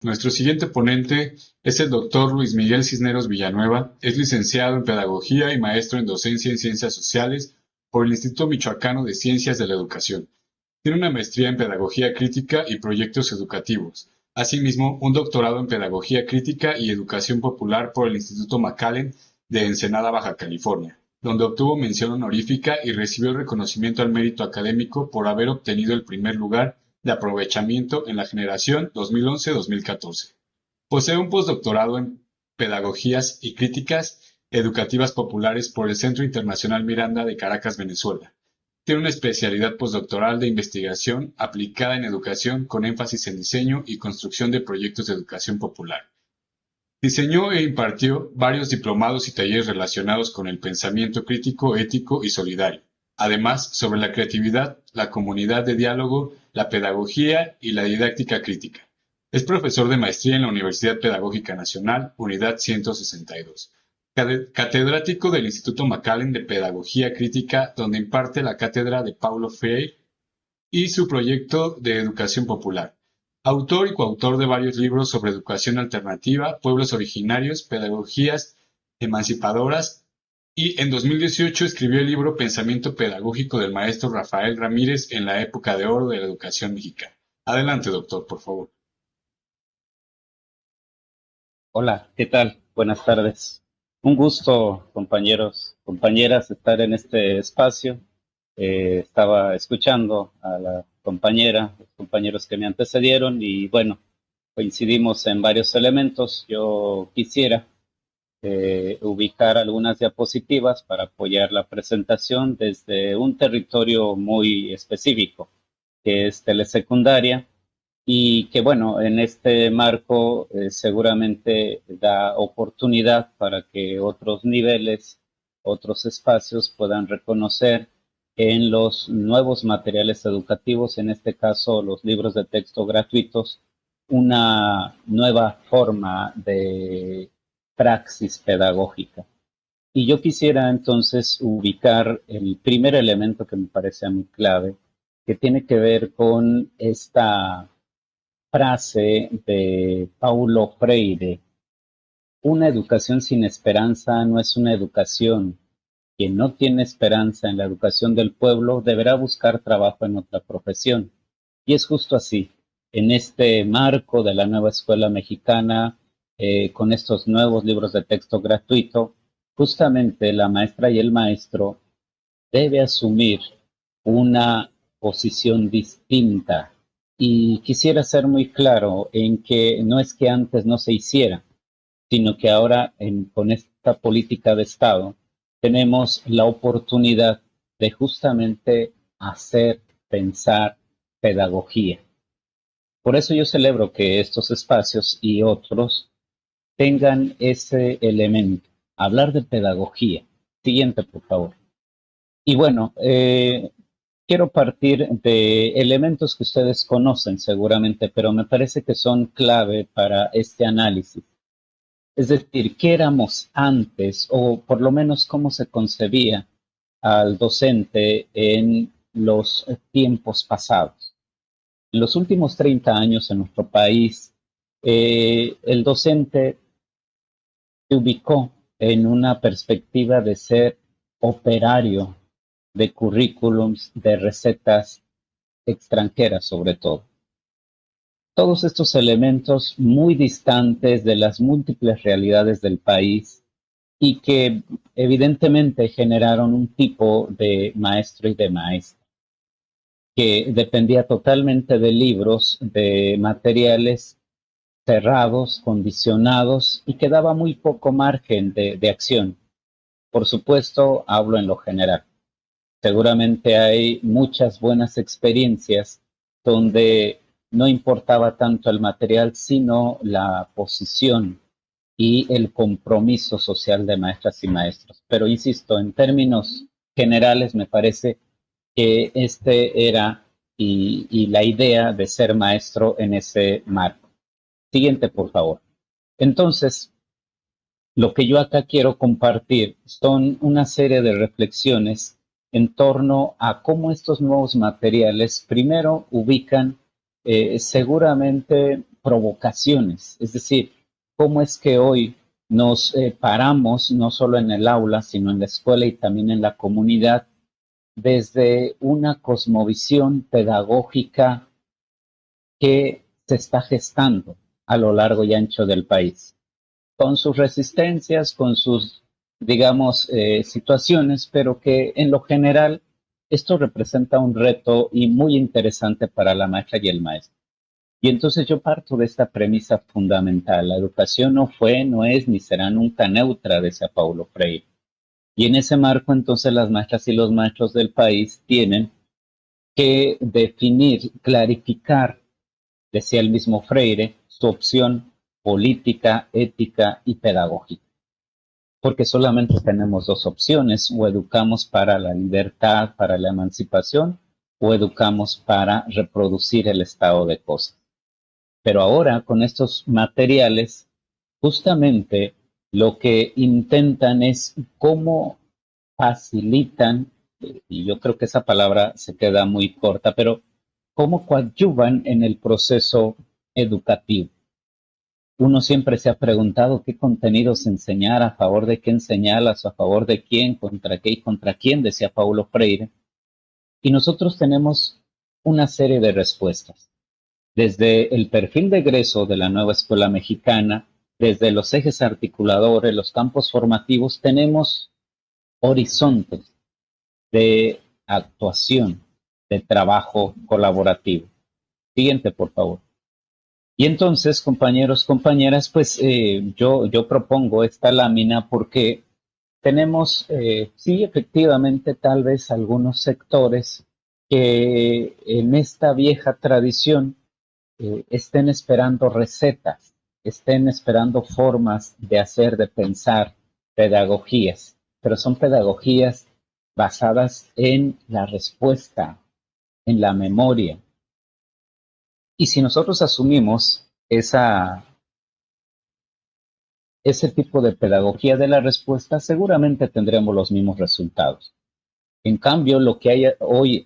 Nuestro siguiente ponente es el doctor Luis Miguel Cisneros Villanueva. Es licenciado en Pedagogía y maestro en Docencia en Ciencias Sociales por el Instituto Michoacano de Ciencias de la Educación. Tiene una maestría en Pedagogía Crítica y Proyectos Educativos. Asimismo, un doctorado en Pedagogía Crítica y Educación Popular por el Instituto McAllen de Ensenada, Baja California, donde obtuvo mención honorífica y recibió el reconocimiento al mérito académico por haber obtenido el primer lugar de aprovechamiento en la generación 2011-2014. Posee un postdoctorado en Pedagogías y Críticas Educativas Populares por el Centro Internacional Miranda de Caracas, Venezuela. Tiene una especialidad postdoctoral de investigación aplicada en educación con énfasis en diseño y construcción de proyectos de educación popular. Diseñó e impartió varios diplomados y talleres relacionados con el pensamiento crítico, ético y solidario. Además, sobre la creatividad, la comunidad de diálogo, la pedagogía y la didáctica crítica. Es profesor de maestría en la Universidad Pedagógica Nacional, Unidad 162. Catedrático del Instituto McAllen de Pedagogía Crítica, donde imparte la cátedra de Paulo Freire y su proyecto de educación popular. Autor y coautor de varios libros sobre educación alternativa, pueblos originarios, pedagogías emancipadoras, y en 2018 escribió el libro Pensamiento Pedagógico del maestro Rafael Ramírez en la época de oro de la educación mexicana. Adelante, doctor, por favor. Hola, ¿qué tal? Buenas tardes. Un gusto, compañeros, compañeras, estar en este espacio. Estaba escuchando a la compañera, los compañeros que me antecedieron y bueno, coincidimos en varios elementos. Yo quisiera ubicar algunas diapositivas para apoyar la presentación desde un territorio muy específico, que es telesecundaria y que bueno, en este marco seguramente da oportunidad para que otros niveles, otros espacios puedan reconocer en los nuevos materiales educativos, en este caso los libros de texto gratuitos, una nueva forma de praxis pedagógica. Y yo quisiera entonces ubicar el primer elemento que me parece a mí clave, que tiene que ver con esta frase de Paulo Freire: una educación sin esperanza no es una educación. Quien no tiene esperanza en la educación del pueblo deberá buscar trabajo en otra profesión. Y es justo así, en este marco de la nueva escuela mexicana, con estos nuevos libros de texto gratuito, justamente la maestra y el maestro debe asumir una posición distinta. Y quisiera ser muy claro en que no es que antes no se hiciera, sino que ahora con esta política de Estado tenemos la oportunidad de justamente hacer, pensar pedagogía. Por eso yo celebro que estos espacios y otros tengan ese elemento, hablar de pedagogía. Siguiente, por favor. Y bueno, quiero partir de elementos que ustedes conocen seguramente, pero me parece que son clave para este análisis. Es decir, ¿qué éramos antes o por lo menos cómo se concebía al docente en los tiempos pasados? En los últimos 30 años en nuestro país, el docente se ubicó en una perspectiva de ser operario de currículums, de recetas extranjeras sobre todo. Todos estos elementos muy distantes de las múltiples realidades del país y que evidentemente generaron un tipo de maestro y de maestra que dependía totalmente de libros, de materiales cerrados, condicionados y que daba muy poco margen de acción. Por supuesto, hablo en lo general. Seguramente hay muchas buenas experiencias donde no importaba tanto el material, sino la posición y el compromiso social de maestras y maestros. Pero insisto, en términos generales me parece que este era y la idea de ser maestro en ese marco. Siguiente, por favor. Entonces, lo que yo acá quiero compartir son una serie de reflexiones en torno a cómo estos nuevos materiales primero ubican seguramente provocaciones, es decir, cómo es que hoy nos paramos no solo en el aula, sino en la escuela y también en la comunidad, desde una cosmovisión pedagógica que se está gestando a lo largo y ancho del país, con sus resistencias, con sus, digamos, situaciones, pero que en lo general esto representa un reto y muy interesante para la maestra y el maestro. Y entonces yo parto de esta premisa fundamental: la educación no fue, no es, ni será nunca neutra, decía Paulo Freire. Y en ese marco entonces las maestras y los maestros del país tienen que definir, clarificar, decía el mismo Freire, su opción política, ética y pedagógica. Porque solamente tenemos dos opciones: o educamos para la libertad, para la emancipación, o educamos para reproducir el estado de cosas. Pero ahora con estos materiales, justamente lo que intentan es cómo facilitan, y yo creo que esa palabra se queda muy corta, pero cómo coadyuvan en el proceso educativo. Uno siempre se ha preguntado qué contenidos enseñar, a favor de qué enseñarlas, a favor de quién, contra qué y contra quién, decía Paulo Freire. Y nosotros tenemos una serie de respuestas. Desde el perfil de egreso de la nueva escuela mexicana, desde los ejes articuladores, los campos formativos, tenemos horizontes de actuación, de trabajo colaborativo. Siguiente, por favor. Y entonces, compañeros, compañeras, pues yo propongo esta lámina porque tenemos, sí, efectivamente, tal vez algunos sectores que en esta vieja tradición estén esperando recetas, estén esperando formas de hacer, de pensar, pedagogías, pero son pedagogías basadas en la respuesta, en la memoria. Y si nosotros asumimos ese tipo de pedagogía de la respuesta, seguramente tendremos los mismos resultados. En cambio, lo que hoy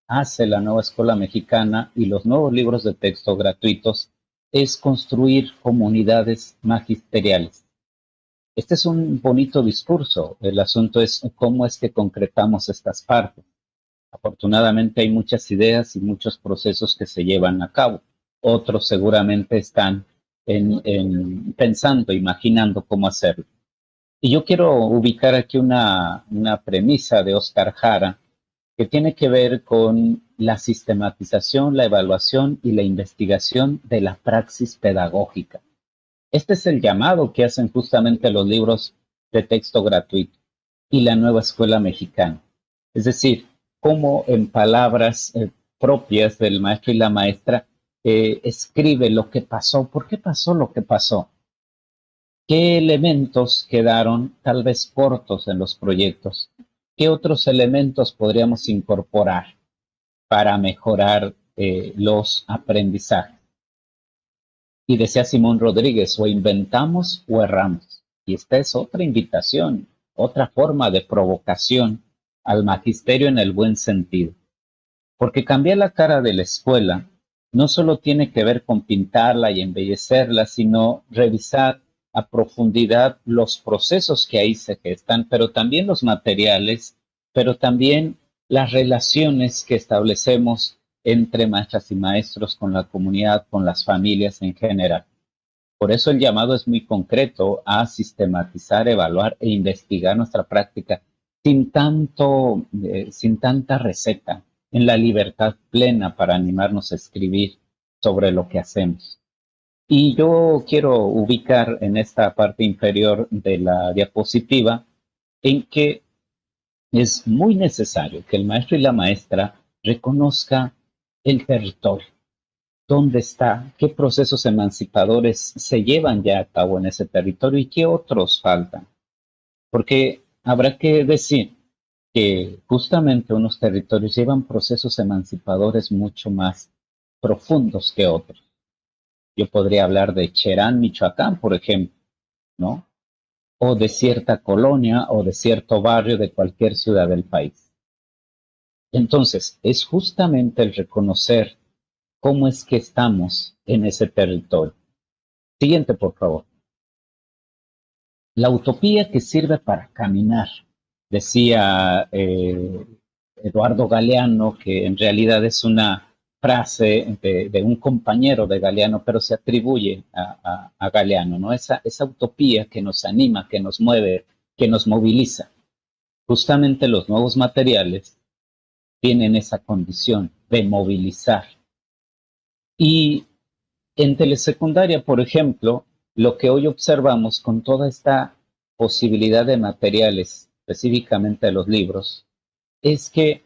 hace la nueva escuela mexicana y los nuevos libros de texto gratuitos es construir comunidades magisteriales. Este es un bonito discurso. El asunto es cómo es que concretamos estas partes. Afortunadamente hay muchas ideas y muchos procesos que se llevan a cabo. Otros seguramente están pensando, imaginando cómo hacerlo. Y yo quiero ubicar aquí una premisa de Oscar Jara que tiene que ver con la sistematización, la evaluación y la investigación de la praxis pedagógica. Este es el llamado que hacen justamente los libros de texto gratuito y la nueva escuela mexicana. Es decir, cómo en palabras propias del maestro y la maestra escribe lo que pasó, por qué pasó lo que pasó, qué elementos quedaron tal vez cortos en los proyectos, qué otros elementos podríamos incorporar para mejorar los aprendizajes. Y decía Simón Rodríguez: o inventamos o erramos. Y esta es otra invitación, otra forma de provocación al magisterio en el buen sentido. Porque cambiar la cara de la escuela no solo tiene que ver con pintarla y embellecerla, sino revisar a profundidad los procesos que ahí se gestan, pero también los materiales, pero también las relaciones que establecemos entre maestras y maestros, con la comunidad, con las familias en general. Por eso el llamado es muy concreto a sistematizar, evaluar e investigar nuestra práctica sin tanta receta, en la libertad plena para animarnos a escribir sobre lo que hacemos. Y yo quiero ubicar en esta parte inferior de la diapositiva en que es muy necesario que el maestro y la maestra reconozca el territorio, dónde está, qué procesos emancipadores se llevan ya a cabo en ese territorio y qué otros faltan. Porque habrá que decir que justamente unos territorios llevan procesos emancipadores mucho más profundos que otros. Yo podría hablar de Cherán, Michoacán, por ejemplo, ¿no? O de cierta colonia o de cierto barrio de cualquier ciudad del país. Entonces, es justamente el reconocer cómo es que estamos en ese territorio. Siguiente, por favor. La utopía que sirve para caminar, decía Eduardo Galeano, que en realidad es una frase de un compañero de Galeano, pero se atribuye a Galeano, ¿no? Esa utopía que nos anima, que nos mueve, que nos moviliza. Justamente los nuevos materiales tienen esa condición de movilizar. Y en telesecundaria, por ejemplo, lo que hoy observamos con toda esta posibilidad de materiales, específicamente de los libros, es que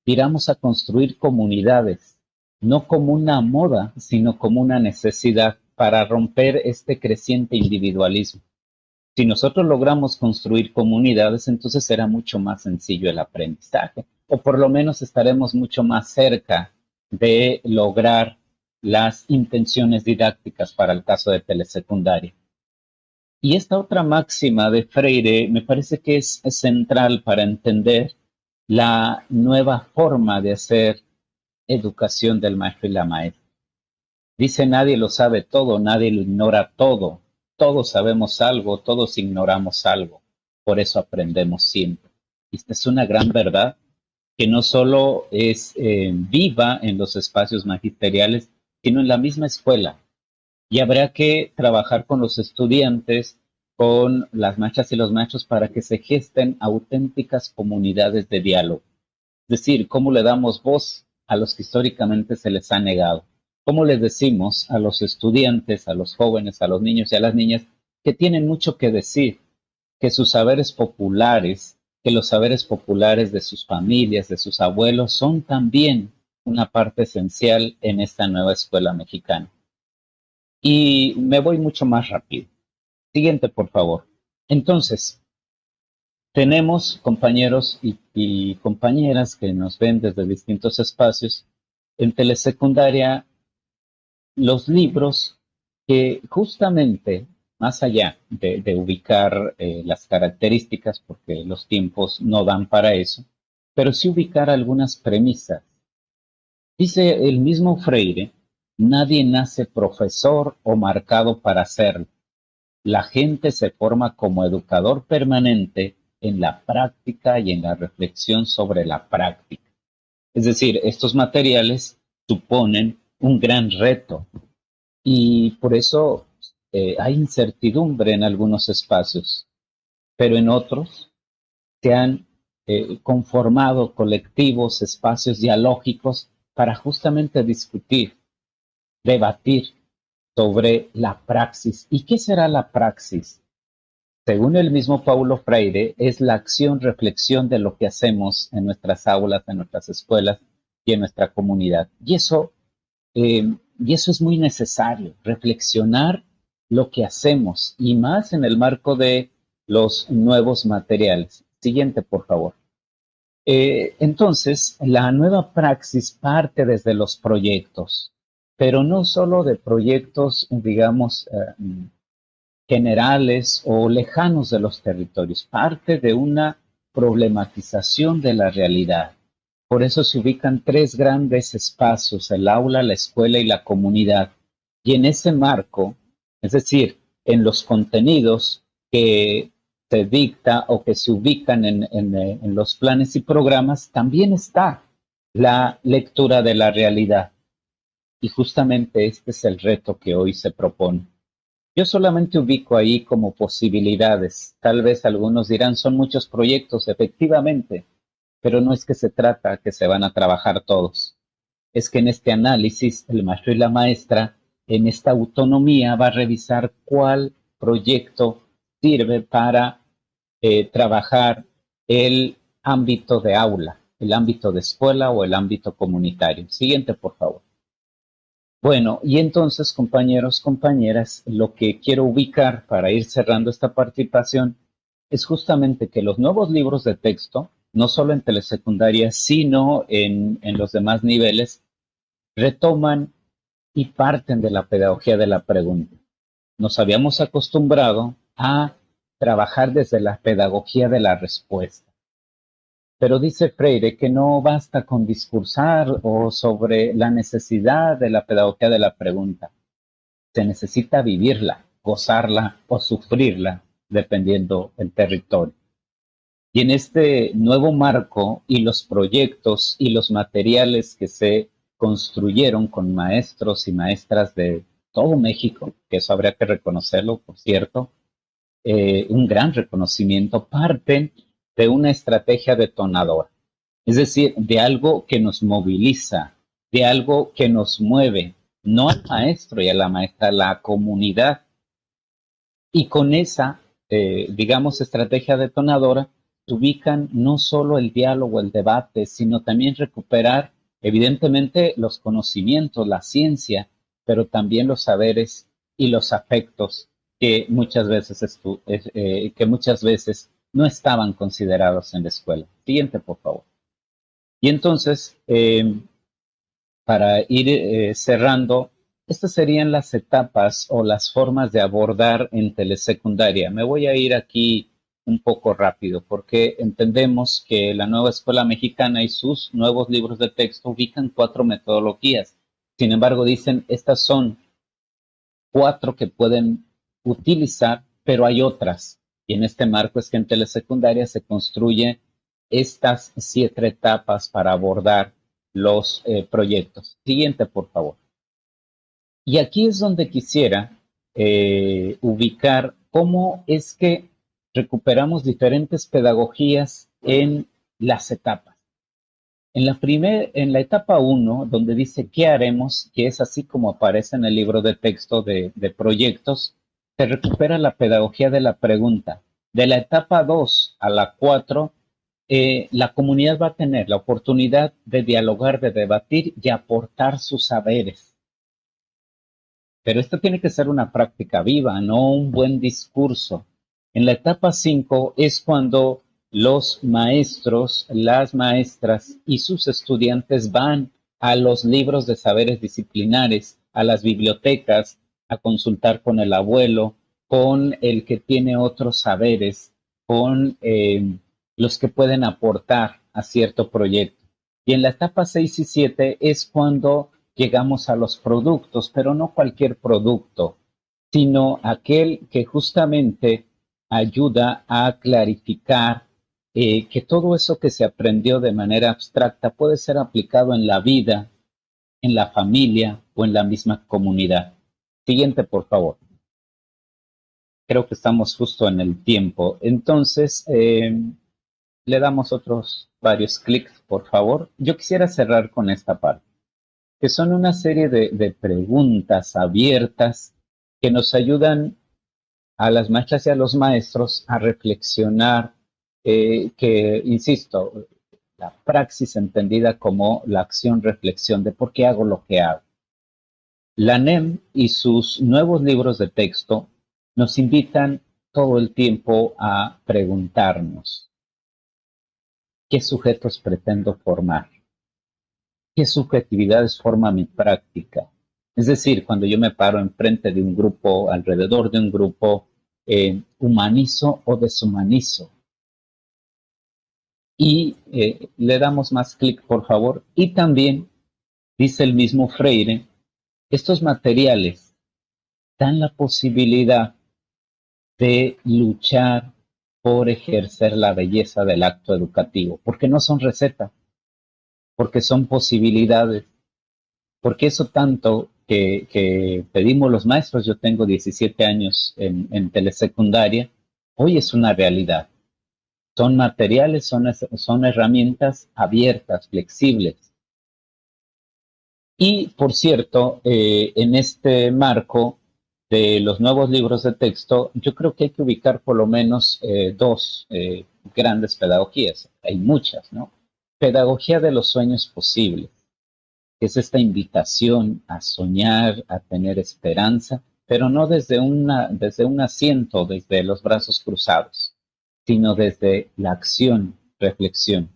tiramos a construir comunidades, no como una moda, sino como una necesidad para romper este creciente individualismo. Si nosotros logramos construir comunidades, entonces será mucho más sencillo el aprendizaje, o por lo menos estaremos mucho más cerca de lograr las intenciones didácticas para el caso de telesecundaria. Y esta otra máxima de Freire me parece que es central para entender la nueva forma de hacer educación del maestro y la maestra. Dice, nadie lo sabe todo, nadie lo ignora todo. Todos sabemos algo, todos ignoramos algo. Por eso aprendemos siempre. Esta es una gran verdad que no solo es viva en los espacios magisteriales, sino en la misma escuela. Y habrá que trabajar con los estudiantes, con las maestras y los maestros para que se gesten auténticas comunidades de diálogo. Es decir, cómo le damos voz a los que históricamente se les ha negado. ¿Cómo les decimos a los estudiantes, a los jóvenes, a los niños y a las niñas que tienen mucho que decir, que sus saberes populares, que los saberes populares de sus familias, de sus abuelos, son también una parte esencial en esta nueva escuela mexicana? Y me voy mucho más rápido. Siguiente, por favor. Entonces, tenemos compañeros y compañeras que nos ven desde distintos espacios. En telesecundaria, los libros que justamente, más allá de ubicar las características, porque los tiempos no dan para eso, pero sí ubicar algunas premisas. Dice el mismo Freire, nadie nace profesor o marcado para serlo. La gente se forma como educador permanente en la práctica y en la reflexión sobre la práctica. Es decir, estos materiales suponen un gran reto y por eso hay incertidumbre en algunos espacios, pero en otros se han conformado colectivos, espacios dialógicos para justamente discutir, debatir sobre la praxis. ¿Y qué será la praxis? Según el mismo Paulo Freire, es la acción-reflexión de lo que hacemos en nuestras aulas, en nuestras escuelas y en nuestra comunidad. Y eso es muy necesario, reflexionar lo que hacemos y más en el marco de los nuevos materiales. Siguiente, por favor. Entonces, la nueva praxis parte desde los proyectos, pero no solo de proyectos, digamos, generales o lejanos de los territorios, parte de una problematización de la realidad. Por eso se ubican tres grandes espacios, el aula, la escuela y la comunidad. Y en ese marco, es decir, en los contenidos que se dicta o que se ubican en los planes y programas, también está la lectura de la realidad. Y justamente este es el reto que hoy se propone. Yo solamente ubico ahí como posibilidades. Tal vez algunos dirán, son muchos proyectos, efectivamente, pero no es que se trata que se van a trabajar todos. Es que en este análisis, el maestro y la maestra, en esta autonomía, va a revisar cuál proyecto sirve para trabajar el ámbito de aula, el ámbito de escuela o el ámbito comunitario. Siguiente, por favor. Bueno, y entonces, compañeros, compañeras, lo que quiero ubicar para ir cerrando esta participación es justamente que los nuevos libros de texto, no solo en telesecundaria, sino en los demás niveles, retoman y parten de la pedagogía de la pregunta. Nos habíamos acostumbrado a trabajar desde la pedagogía de la respuesta. Pero dice Freire que no basta con discursar o sobre la necesidad de la pedagogía de la pregunta. Se necesita vivirla, gozarla o sufrirla, dependiendo del territorio. Y en este nuevo marco y los proyectos y los materiales que se construyeron con maestros y maestras de todo México, que eso habría que reconocerlo, por cierto, un gran reconocimiento, parten de una estrategia detonadora, es decir, de algo que nos moviliza, de algo que nos mueve, no al maestro y a la maestra, la comunidad. Y con esa, digamos, estrategia detonadora, ubican no solo el diálogo, el debate, sino también recuperar, evidentemente, los conocimientos, la ciencia, pero también los saberes y los afectos que muchas veces no estaban considerados en la escuela. Siguiente, por favor. Y entonces, para ir cerrando, estas serían las etapas o las formas de abordar en telesecundaria. Me voy a ir aquí un poco rápido porque entendemos que la nueva escuela mexicana y sus nuevos libros de texto ubican 4 metodologías. Sin embargo, dicen, estas son 4 que pueden utilizar, pero hay otras. Y en este marco es que en telesecundaria se construye estas 7 etapas para abordar los proyectos. Siguiente, por favor. Y aquí es donde quisiera ubicar cómo es que recuperamos diferentes pedagogías en las etapas. En la etapa 1, donde dice ¿qué haremos?, que es así como aparece en el libro de texto de proyectos, se recupera la pedagogía de la pregunta. De la etapa 2 a la 4, la comunidad va a tener la oportunidad de dialogar, de debatir y aportar sus saberes. Pero esto tiene que ser una práctica viva, no un buen discurso. En la etapa 5 es cuando los maestros, las maestras y sus estudiantes van a los libros de saberes disciplinares, a las bibliotecas, a consultar con el abuelo, con el que tiene otros saberes, con los que pueden aportar a cierto proyecto. Y en la etapa 6 y 7 es cuando llegamos a los productos, pero no cualquier producto, sino aquel que justamente ayuda a clarificar que todo eso que se aprendió de manera abstracta puede ser aplicado en la vida, en la familia o en la misma comunidad. Siguiente, por favor. Creo que estamos justo en el tiempo. Entonces, le damos otros varios clics, por favor. Yo quisiera cerrar con esta parte, que son una serie de preguntas abiertas que nos ayudan a las maestras y a los maestros a reflexionar, que, insisto, la praxis entendida como la acción-reflexión de por qué hago lo que hago. La NEM y sus nuevos libros de texto nos invitan todo el tiempo a preguntarnos, ¿qué sujetos pretendo formar? ¿Qué subjetividades forma mi práctica? Es decir, cuando yo me paro enfrente de un grupo, alrededor de un grupo, ¿humanizo o deshumanizo? Y le damos más clic, por favor. Y también, dice el mismo Freire, estos materiales dan la posibilidad de luchar por ejercer la belleza del acto educativo, porque no son recetas, porque son posibilidades, porque eso tanto que pedimos los maestros, yo tengo 17 años en telesecundaria, hoy es una realidad. Son materiales, son herramientas abiertas, flexibles. Y, por cierto, en este marco de los nuevos libros de texto, yo creo que hay que ubicar por lo menos 2 grandes pedagogías. Hay muchas, ¿no? Pedagogía de los sueños posibles, que es esta invitación a soñar, a tener esperanza, pero no desde un asiento, desde los brazos cruzados, sino desde la acción, reflexión.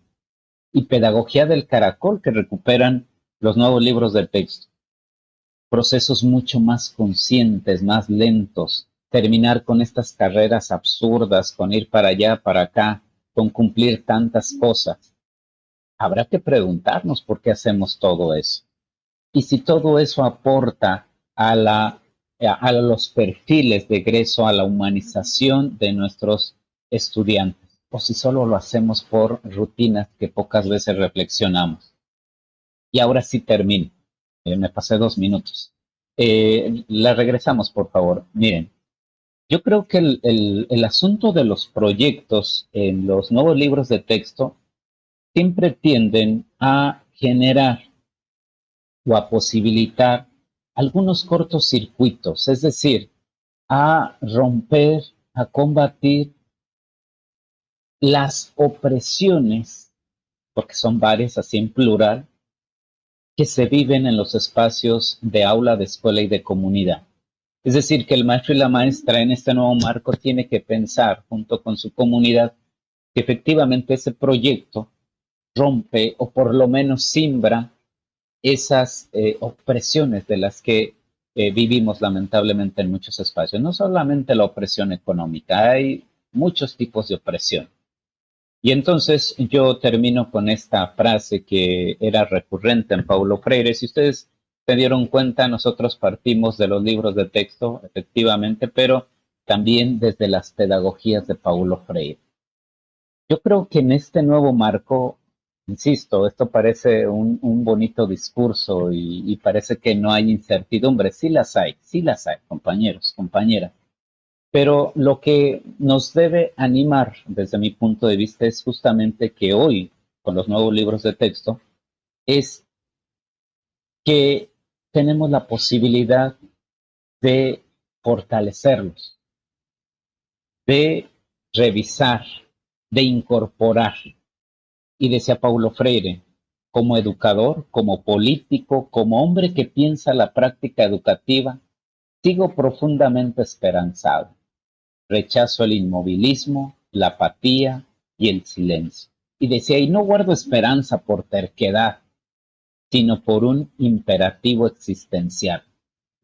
Y pedagogía del caracol, que recuperan los nuevos libros de texto. Procesos mucho más conscientes, más lentos, terminar con estas carreras absurdas, con ir para allá, para acá, con cumplir tantas cosas. habrá que preguntarnos por qué hacemos todo eso. Y si todo eso aporta a los perfiles de egreso, a la humanización de nuestros estudiantes, o si solo lo hacemos por rutinas que pocas veces reflexionamos. Y ahora sí termino. Me pasé 2 minutos. La regresamos, por favor. Miren, yo creo que el asunto de los proyectos en los nuevos libros de texto siempre tienden a generar o a posibilitar algunos cortocircuitos, es decir, a romper, a combatir las opresiones, porque son varias así en plural, que se viven en los espacios de aula, de escuela y de comunidad. Es decir, que el maestro y la maestra en este nuevo marco tiene que pensar junto con su comunidad que efectivamente ese proyecto rompe o por lo menos simbra esas opresiones de las que vivimos lamentablemente en muchos espacios. No solamente la opresión económica, hay muchos tipos de opresión. Y entonces yo termino con esta frase que era recurrente en Paulo Freire. Si ustedes se dieron cuenta, nosotros partimos de los libros de texto, efectivamente, pero también desde las pedagogías de Paulo Freire. Yo creo que en este nuevo marco, insisto, esto parece un bonito discurso y parece que no hay incertidumbre. Sí las hay, compañeros, compañeras. Pero lo que nos debe animar, desde mi punto de vista, es justamente que hoy, con los nuevos libros de texto, es que tenemos la posibilidad de fortalecerlos, de revisar, de incorporar. Y decía Paulo Freire, como educador, como político, como hombre que piensa la práctica educativa, sigo profundamente esperanzado. Rechazo el inmovilismo, la apatía y el silencio. Y decía, y no guardo esperanza por terquedad, sino por un imperativo existencial.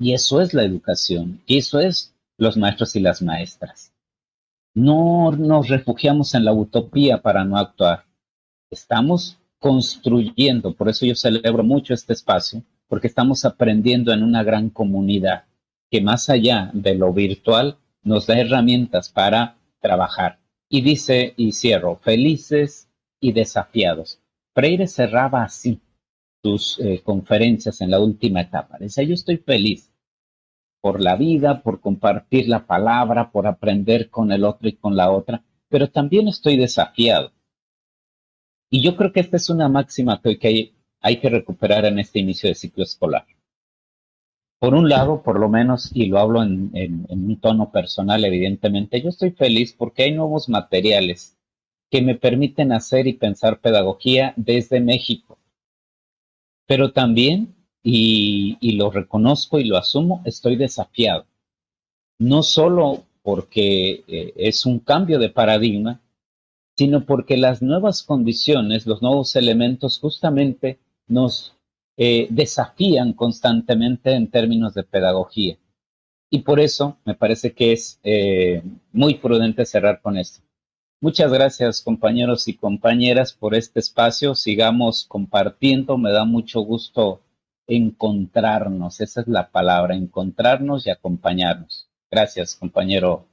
Y eso es la educación, y eso es los maestros y las maestras. No nos refugiamos en la utopía para no actuar. Estamos construyendo, por eso yo celebro mucho este espacio, porque estamos aprendiendo en una gran comunidad que más allá de lo virtual nos da herramientas para trabajar. Y dice, y cierro, felices y desafiados. Freire cerraba así sus conferencias en la última etapa. Decía, yo estoy feliz por la vida, por compartir la palabra, por aprender con el otro y con la otra, pero también estoy desafiado. Y yo creo que esta es una máxima que hay que recuperar en este inicio de ciclo escolar. Por un lado, por lo menos, y lo hablo en un tono personal, evidentemente, yo estoy feliz porque hay nuevos materiales que me permiten hacer y pensar pedagogía desde México. Pero también, y lo reconozco y lo asumo, estoy desafiado. No solo porque es un cambio de paradigma, sino porque las nuevas condiciones, los nuevos elementos justamente nos desafían constantemente en términos de pedagogía. Y por eso me parece que es muy prudente cerrar con esto. Muchas gracias, compañeros y compañeras, por este espacio. Sigamos compartiendo. Me da mucho gusto encontrarnos. Esa es la palabra, encontrarnos y acompañarnos. Gracias, compañero